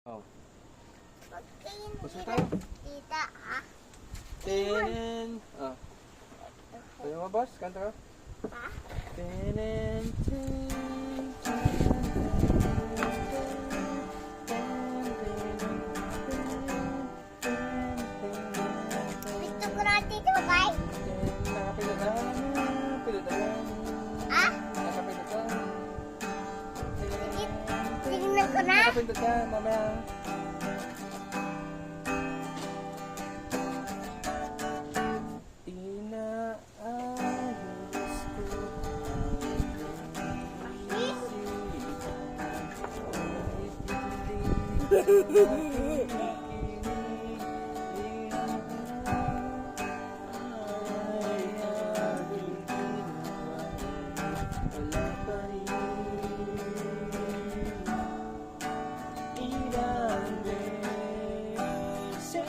Oh. Pagkain Gusto tayo? tita, ha? Tenen. Oh. Pwede mo, boss? Kanta ka? Ha? Tenen. Gusto ko na tito, bay. Ha? Tingnan ko na. Nakapindot ka, mamaya. Inaayos ko. Wala pa rin ilang beses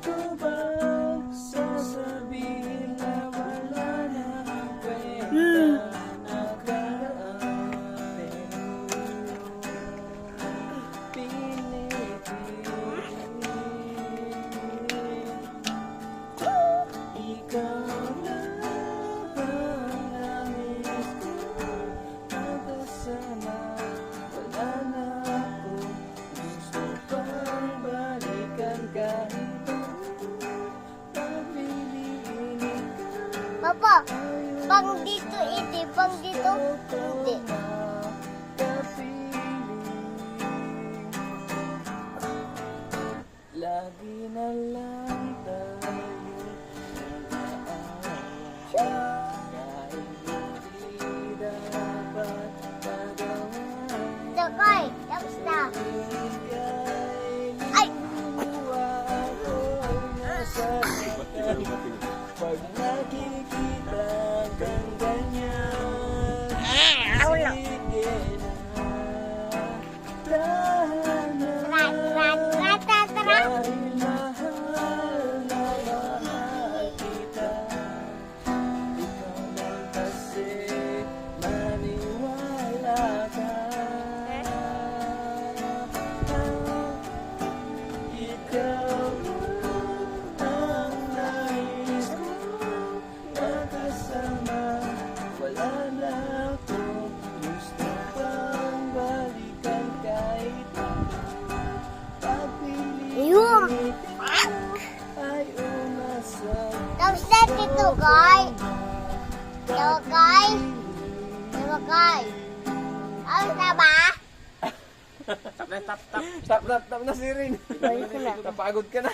ko bang sasabihin na wala na ang kwenta nakaraan, pero ikaw na ang nangis ko magkasama. Wala na ako, gusto pang balikan kahit pagpiliin ikaw. Papa, pang dito, hindi. Pang dito, hindi. Lagi na lang tayo nag-aaway, kahit hindi dapat magawa. Sakay, tapos na. Ay! Pag nakikita kang ganyan, Ulo. sige na, tahan na. Tara. Dahil mahal na mahal kita, ikaw lang kasi maniwala ka. Ikaw ang nais ko magkasama. Wala na ako, gusto pang balikan kahit Ayun. ay umasa. Tapos na dito, guy. Diba, guy? Diba, guy? Tapos na ba? Stop na si Rin. Balik ko na. Napagod ka na.